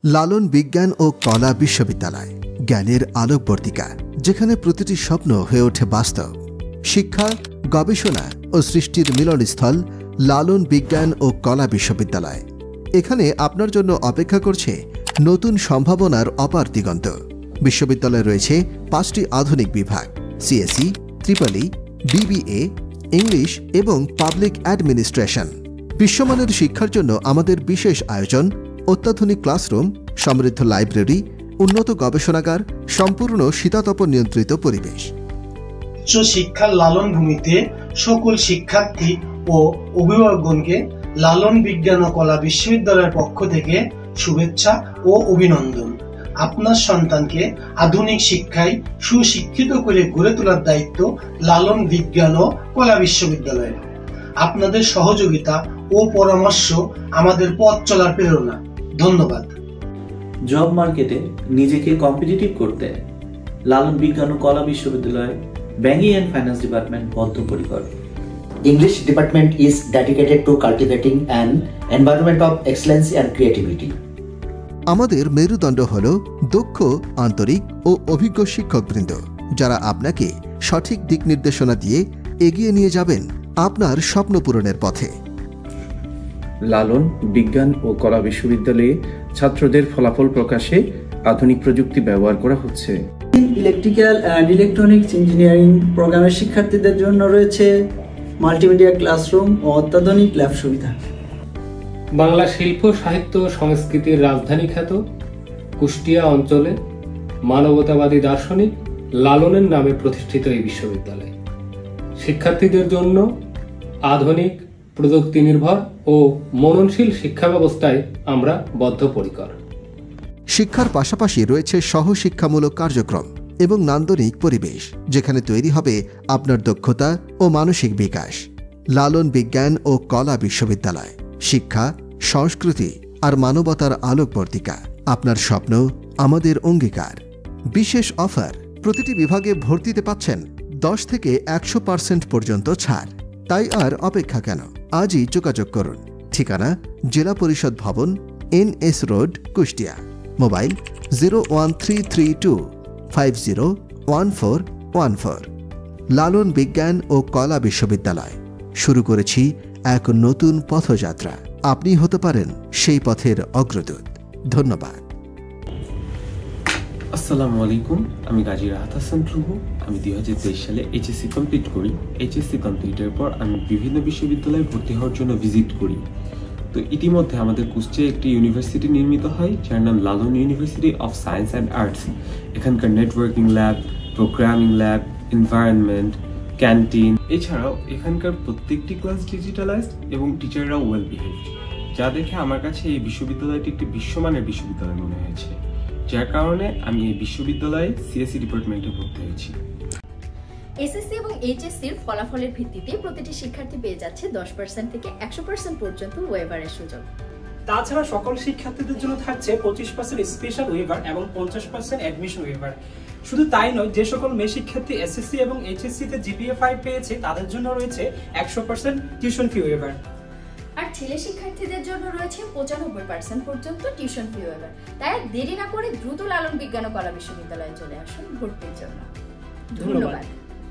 লালন বিজ্ঞান ও কলা বিশ্ববিদ্যালয় জ্ঞানের আলোকবর্তিকা, যেখানে প্রতিটি স্বপ্ন হয়ে ওঠে বাস্তব। শিক্ষা, গবেষণা ও সৃষ্টির মিলনস্থল লালন বিজ্ঞান ও কলা বিশ্ববিদ্যালয়। এখানে আপনার জন্য অপেক্ষা করছে নতুন সম্ভাবনার অপার দিগন্ত। বিশ্ববিদ্যালয়ে রয়েছে 5টি আধুনিক বিভাগ: সিএসই, ট্রিপলই, বিবিএ, ইংলিশ এবং পাবলিক অ্যাডমিনিস্ট্রেশন। বিশ্বমানের শিক্ষার জন্য আমাদের বিশেষ আয়োজন: অত্যাধুনিক ক্লাসরুম, সমৃদ্ধ লাইব্রেরি, উন্নত গবেষণাগার, সম্পূর্ণ শীতাতপ নিয়ন্ত্রিত পরিবেশ। উচ্চ শিক্ষার লালন ভূমিতে সকল শিক্ষার্থী ও অভিভাবকগণকে লালন বিজ্ঞান ও কলা বিশ্ববিদ্যালয়ের পক্ষ থেকে শুভেচ্ছা ও অভিনন্দন। আপনার সন্তানকে আধুনিক শিক্ষায় সুশিক্ষিত করে গড়ে তোলার দায়িত্ব লালন বিজ্ঞান ও কলা বিশ্ববিদ্যালয়ের। আপনাদের সহযোগিতা ও পরামর্শ আমাদের পথ চলার প্রেরণা। ধন্যবাদ। জব মার্কেটে নিজেকে কম্পিটিটিভ করতে লালন বিজ্ঞান ও কলা বিশ্ববিদ্যালয় ব্যাংকিং এন্ড ফাইন্যান্স ডিপার্টমেন্ট বদ্ধপরিকর। English department is dedicated to cultivating an environment of excellence and creativity. আমাদের মেরুদণ্ড হল দক্ষ, আন্তরিক ও অভিজ্ঞ শিক্ষকবৃন্দ, যারা আপনাকে সঠিক দিক নির্দেশনা দিয়ে এগিয়ে নিয়ে যাবেন আপনার স্বপ্ন পূরণের পথে। লালন বিজ্ঞান ও কলা বিশ্ববিদ্যালয়ে ছাত্রদের ফলাফল প্রকাশে আধুনিক প্রযুক্তি ব্যবহার করা হচ্ছে। ইলেকট্রিক্যাল অ্যান্ড ইলেকট্রনিক্স ইঞ্জিনিয়ারিং প্রোগ্রামের শিক্ষার্থীদের জন্য রয়েছে মাল্টিমিডিয়া ক্লাসরুম ও অত্যাধুনিক ল্যাব সুবিধা। বাংলা শিল্প, সাহিত্য ও সংস্কৃতির রাজধানী খ্যাত কুষ্টিয়া অঞ্চলে মানবতাবাদী দার্শনিক লালনের নামে প্রতিষ্ঠিত এই বিশ্ববিদ্যালয় শিক্ষার্থীদের জন্য আধুনিক, প্রযুক্তি নির্ভর ও মননশীল শিক্ষা ব্যবস্থায় আমরা বদ্ধপরিকর। শিক্ষার পাশাপাশি রয়েছে সহশিক্ষামূলক কার্যক্রম এবং নান্দনিক পরিবেশ, যেখানে তৈরি হবে আপনার দক্ষতা ও মানসিক বিকাশ। লালন বিজ্ঞান ও কলা বিশ্ববিদ্যালয়, শিক্ষা, সংস্কৃতি আর মানবতার আলোকবর্তিকা। আপনার স্বপ্ন আমাদের অঙ্গীকার। বিশেষ অফার: প্রতিটি বিভাগে ভর্তিতে পাচ্ছেন 10 থেকে 100% পর্যন্ত ছাড়। তাই আর অপেক্ষা কেন? আজই যোগাযোগ করুন। ঠিকানা: জেলা পরিষদ ভবন, NS রোড, কুষ্টিয়া। মোবাইল 01332501414। লালন বিজ্ঞান ও কলা বিশ্ববিদ্যালয়, শুরু করেছি এক নতুন পথযাত্রা। আপনি হতে পারেন সেই পথের অগ্রদূত। ধন্যবাদ। আসসালামু আলাইকুম, আমি গাজী রাহাত হাসান রুহু। আমি 2023 সালে HSC কমপ্লিট করি। HSC কমপ্লিটের পর আমি বিভিন্ন বিশ্ববিদ্যালয়ে ভর্তি হওয়ার জন্য ভিজিট করি। তো ইতিমধ্যে আমাদের কুষ্টিয়ায় একটি ইউনিভার্সিটি নির্মিত হয়, যার নাম Lalon university of science and arts. এখানকার networking lab, programming lab, environment, canteen, এছাড়াও এখানকার প্রত্যেকটি ক্লাস ডিজিটালাইজড এবং টিচাররাও ওয়েল বিহেভড, যা দেখে আমার কাছে এই বিশ্ববিদ্যালয়টি একটি বিশ্বমানের বিশ্ববিদ্যালয় মনে হয়েছে, যার কারণে আমি এই বিশ্ববিদ্যালয়ে সিএসসি ডিপার্টমেন্টে ভর্তি হয়েছি। এসএসসি এবং এইচএসসির ফলাফলের ভিত্তিতে প্রতিটি শিক্ষার্থী পেয়ে যাচ্ছে 10% থেকে 100% পর্যন্ত ওয়েভারের সুযোগ। তাছাড়া সকল শিক্ষার্থীদের জন্য থাকছে 25% স্পেশাল ওয়েভার এবং 50% অ্যাডমিশন ওয়েভার। শুধু তাই নয়, যে সকল মেয়ে শিক্ষার্থী এসএসসি এবং এইচএসসি তে জিপিএ 5 পেয়েছে তাদের জন্য রয়েছে 100% টিউশন ফি ওয়েভার। আর ছেলে শিক্ষার্থীদের জন্য রয়েছে 95% পর্যন্ত টিউশন ফি ওয়েভার। তাই দেরি না করে দ্রুত লালন বিজ্ঞান ও কলা বিশ্ববিদ্যালয়ে চলে আসুন ভর্তির জন্য। ধন্যবাদ।